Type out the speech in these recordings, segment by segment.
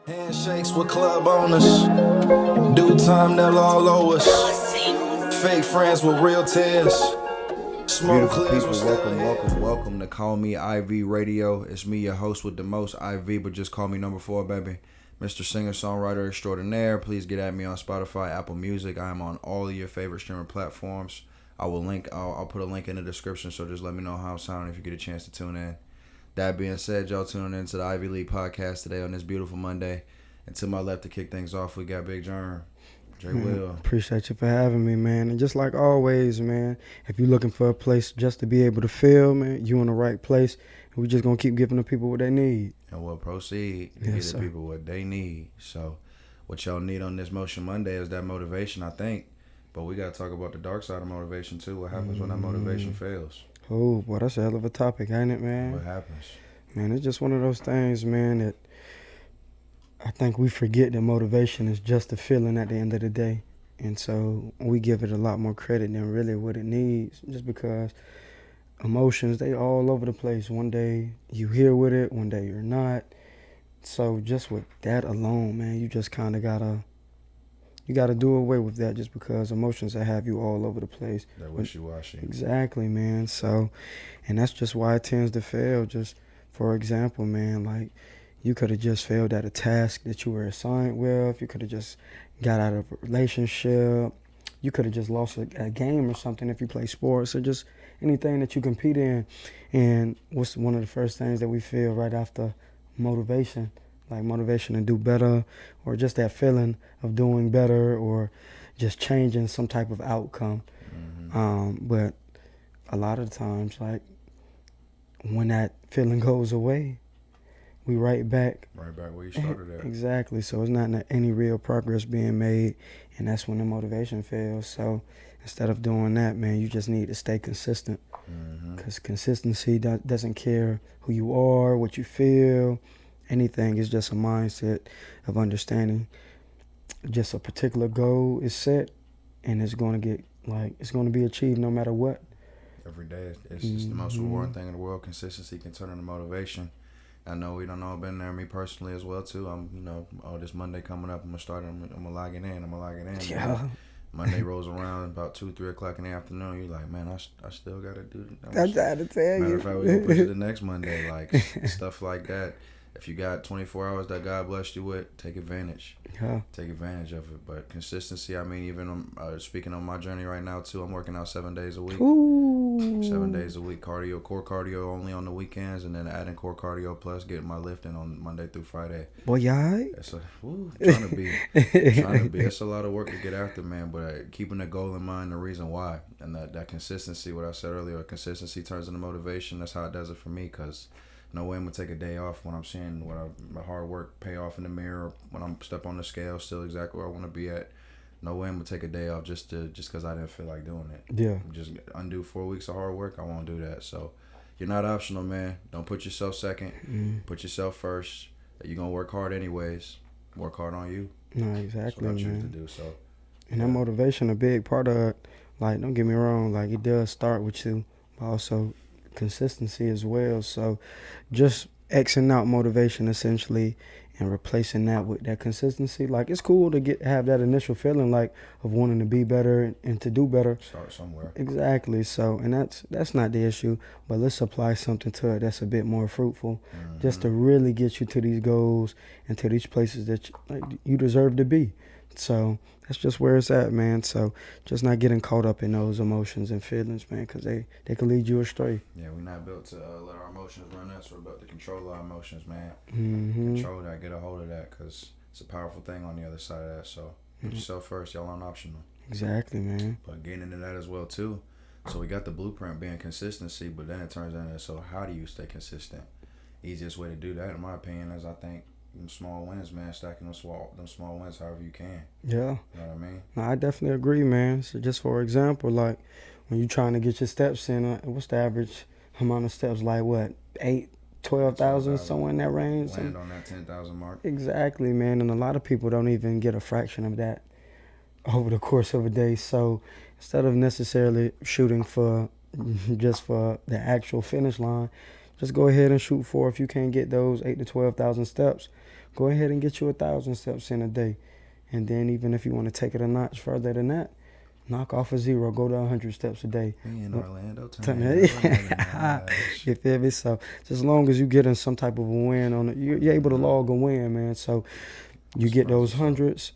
Handshakes with club owners. Due time, they'll all owe us. Fake friends with real tears. Smoke Beautiful clears people, with welcome to Call Me IV Radio. It's me, your host with the most IV, but just call me number 4, baby. Mr. Singer-Songwriter Extraordinaire. Please get at me on Spotify, Apple Music. I am on all of your favorite streaming platforms. I'll put a link in the description, so just let me know how I'm sounding if you get a chance to tune in. That being said, y'all tuning into the Ivy League podcast today on this beautiful Monday. And to my left to kick things off, we got Big Germ. Jay Will. Appreciate you for having me, man. And just like always, man, if you're looking for a place just to be able to feel, man, you in the right place. And we just going to keep giving the people what they need. And we'll proceed to Yes, give sir. the people what they need. So what y'all need on this Motion Monday is that motivation, I think. But we got to talk about the dark side of motivation, too. What happens when that motivation fails? Oh, boy, that's a hell of a topic, ain't it, man? What happens? Man, it's just one of those things, man, that I think we forget that motivation is just a feeling at the end of the day. And so we give it a lot more credit than really what it needs, just because emotions, they all over the place. One day you here with it, one day you're not. So just with that alone, man, you just kind of gotta do away with that, just because emotions that have you all over the place. That wishy-washy. Exactly, man. So, and that's just why it tends to fail. Just for example, man, like you could have just failed at a task that you were assigned with. You could have just got out of a relationship. You could have just lost a game or something if you play sports, or just anything that you compete in. And what's one of the first things that we feel right after motivation? Like motivation to do better, or just that feeling of doing better, or just changing some type of outcome. But a lot of times, like when that feeling goes away, we right back. Right back where you started at. Exactly. So it's not any real progress being made, and that's when the motivation fails. So instead of doing that, man, you just need to stay consistent, because consistency doesn't care who you are, what you feel, anything. It's just a mindset of understanding just a particular goal is set, and it's going to be achieved no matter what. Every day, it's just the most rewarding thing in the world. Consistency can turn into motivation. I know we don't know. I've been there, me personally as well too. This Monday coming up, I'm gonna log it in. Yeah. Monday rolls around about 2-3 o'clock in the afternoon. You're like, man, I still gotta do it. I tried to tell Matter you. of fact, we gonna push it the next Monday, like stuff like that. If you got 24 hours that God blessed you with, take advantage. Yeah. Take advantage of it. But consistency, I mean, even speaking on my journey right now too, I'm working out 7 days a week. Ooh. 7 days a week, core cardio only on the weekends, and then adding core cardio plus getting my lifting on Monday through Friday. Boy, you all right? Trying to be. It's a lot of work to get after, man, but keeping the goal in mind, the reason why, and that consistency, what I said earlier, consistency turns into motivation. That's how it does it for me, because no way I'm going to take a day off when I'm seeing my hard work pay off in the mirror, when I'm step on the scale, still exactly where I want to be at. No way I'm going to take a day off just because I didn't feel like doing it. Yeah. Just undo 4 weeks of hard work, I won't do that. So you're not optional, man. Don't put yourself second. Put yourself first. You're going to work hard anyways. Work hard on you. No, That's exactly, what I choose man. to do. So, And that motivation, a big part of it, like, don't get me wrong, like, it does start with you, but also consistency as well. So just Xing out motivation, essentially, and replacing that with that consistency. Like, it's cool to have that initial feeling, like, of wanting to be better and to do better. start somewhere. Exactly. So, and that's not the issue, but let's apply something to it that's a bit more fruitful, just to really get you to these goals and to these places that you deserve to be. So that's just where it's at, man. So just not getting caught up in those emotions and feelings, man, because they can lead you astray. Yeah, we're not built to let our emotions run us. We're built to control our emotions, man. Mm-hmm. Control that, get a hold of that, because it's a powerful thing on the other side of that. So put yourself first. Y'all aren't optional. Exactly, man. But getting into that as well, too. So we got the blueprint being consistency, but then it turns into, so how do you stay consistent? Easiest way to do that, in my opinion, is I think them small wins, man. Stacking them small wins however you can. Yeah. You know what I mean? No, I definitely agree, man. So just for example, like when you're trying to get your steps in, what's the average amount of steps? Like what, 8, 12,000, somewhere in that range? Land on that 10,000 mark. Exactly, man. And a lot of people don't even get a fraction of that over the course of a day. So instead of necessarily shooting for just for the actual finish line, just go ahead and shoot for, if you can't get those 8 to 12,000 steps, Go ahead and get you 1,000 steps in a day. And then even if you want to take it a notch further than that, knock off a 0, go to 100 steps a day. Me in Orlando, You feel me? So just as long as you getting some type of a win on it, you're able to log a win, man. So you get those hundreds.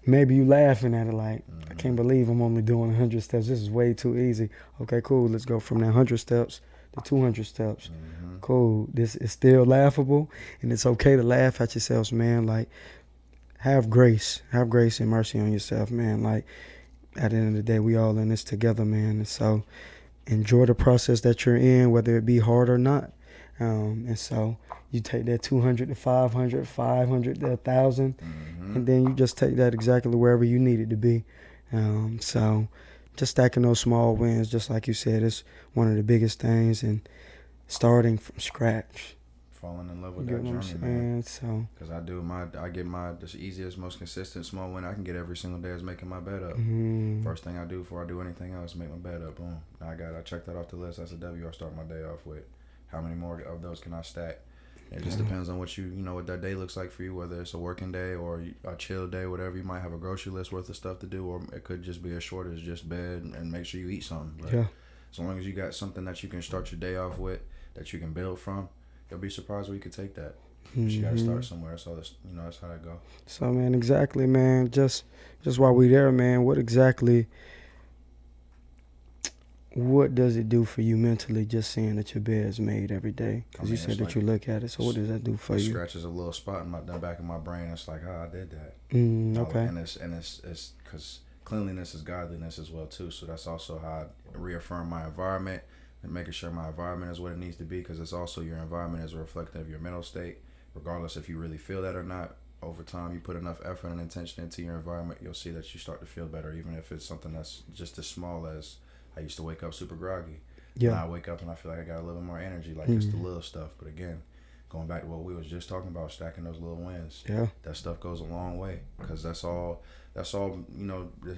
Maybe you laughing at it like, I can't believe I'm only doing 100 steps. This is way too easy. Okay, cool. Let's go from that 100 steps to 200 steps. Cool. This is still laughable, and it's okay to laugh at yourselves, man. Like, have grace and mercy on yourself, man. Like, at the end of the day, we all in this together, man. And so enjoy the process that you're in, whether it be hard or not. And so you take that 200 to 500, 500 to 1,000, and then you just take that exactly wherever you need it to be. So just stacking those small wins, just like you said, is one of the biggest things, and starting from scratch. Falling in love with that journey, man. So, because I get my the easiest, most consistent small win I can get every single day is making my bed up. First thing I do before I do anything else, make my bed up. Boom. I checked that off the list. That's a W. I start my day off with. How many more of those can I stack? It just depends on what what that day looks like for you, whether it's a working day or a chill day, whatever. You might have a grocery list worth of stuff to do, or it could just be as short as just bed and make sure you eat something. But as long as you got something that you can start your day off with, that you can build from, you'll be surprised where you could take that. But you got to start somewhere. So that's that's how that go. So, man, exactly, man. Just while we there, man, what does it do for you mentally just seeing that your bed's made every day? Because you said that you look at it. So what does that do for you? It scratches a little spot in the back of my brain. It's like, I did that. Okay. And it's because cleanliness is godliness as well too. So that's also how I reaffirm my environment and making sure my environment is what it needs to be. Because it's also your environment is a reflection of your mental state, regardless if you really feel that or not. Over time, you put enough effort and intention into your environment, you'll see that you start to feel better, even if it's something that's just as small as I used to wake up super groggy. Yeah. Now I wake up and I feel like I got a little more energy, like just the little stuff. But again, going back to what we was just talking about, stacking those little wins. Yeah. That stuff goes a long way, because that's all, the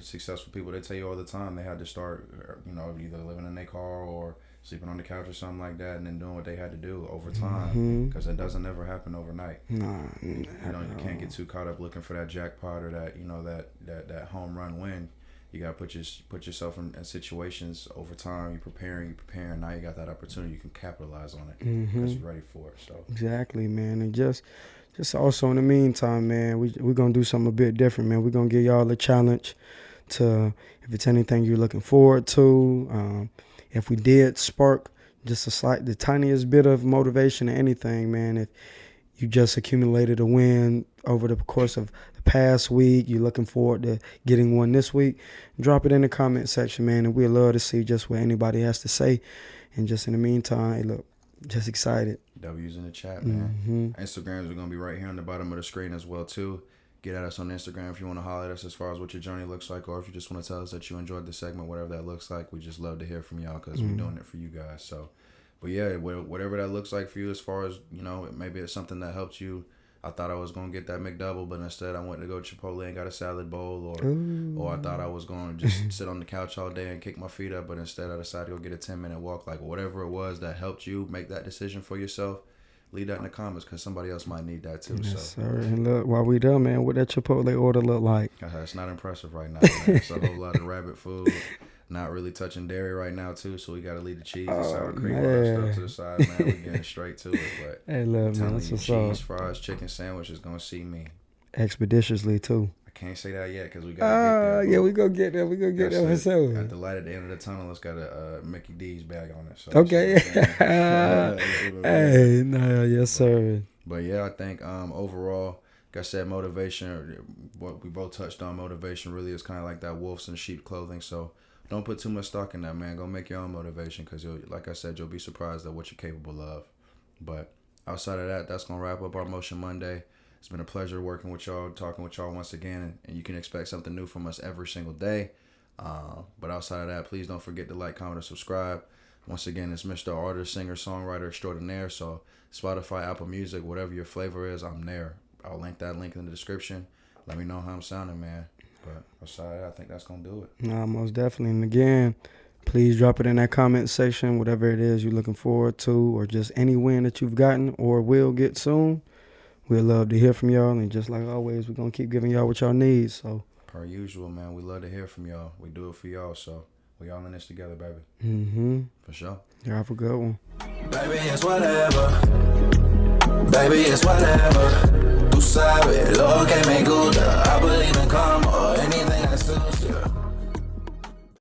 successful people, they tell you all the time, they had to start, either living in their car or sleeping on the couch or something like that, and then doing what they had to do over time, because it doesn't ever happen overnight. You can't get too caught up looking for that jackpot or that, that home run win. You gotta put yourself in situations over time. You're preparing. Now you got that opportunity. You can capitalize on it because you're ready for it. So exactly, man. And just also in the meantime, man, we're gonna do something a bit different, man. We're gonna give y'all a challenge to, if it's anything you're looking forward to. If we did spark just the tiniest bit of motivation or anything, man, if you just accumulated a win over the course of the past week, you're looking forward to getting one this week, drop it in the comment section, man, and we'd love to see just what anybody has to say. And just in the meantime, hey, look, just excited. W's in the chat, man. Instagrams are going to be right here on the bottom of the screen as well, too. Get at us on Instagram if you want to holler at us as far as what your journey looks like, or if you just want to tell us that you enjoyed the segment, whatever that looks like. We just love to hear from y'all, because we're doing it for you guys. So, but yeah, whatever that looks like for you, as far as, maybe it's something that helped you. I thought I was going to get that McDouble, but instead I went to go to Chipotle and got a salad bowl, or I thought I was going to just sit on the couch all day and kick my feet up, but instead I decided to go get a 10-minute walk. Like, whatever it was that helped you make that decision for yourself, leave that in the comments, because somebody else might need that too. Yes, sir. And look, while we done, man, what that Chipotle order look like? It's not impressive right now, man. It's a whole lot of rabbit food. Not really touching dairy right now too, so we gotta leave the cheese and sour cream and all that stuff to the side, man. We getting straight to it, but hey, look, man, that's what's cheese, fries, chicken sandwich is gonna see me expeditiously too. I can't say that yet because we gotta get there. Yeah, we gonna get there. We gonna get there for sure. At the light at the end of the tunnel, it's got a Mickey D's bag on it. So okay. Hey, no, yes sir. But yeah, I think overall, like I said, motivation. What we both touched on, motivation really is kind of like that wolves in sheep clothing. So don't put too much stock in that, man. Go make your own motivation, because like I said, you'll be surprised at what you're capable of. But outside of that, that's going to wrap up our Motion Monday. It's been a pleasure working with y'all, talking with y'all once again, and you can expect something new from us every single day. But outside of that, please don't forget to like, comment, and subscribe. Once again, it's Mr. Artist, Singer, Songwriter Extraordinaire. So Spotify, Apple Music, whatever your flavor is, I'm there. I'll link that link in the description. Let me know how I'm sounding, man. But outside of that, I think that's going to do it. Nah, most definitely. And again, please drop it in that comment section, whatever it is you're looking forward to, or just any win that you've gotten or will get soon. we'd love to hear from y'all. And just like always, we're going to keep giving y'all what y'all need. So, Per usual, man, we love to hear from y'all. We do it for y'all, so we all in this together, baby. For sure. Y'all have a good one. Baby, it's whatever. Baby, it's whatever. Tú sabes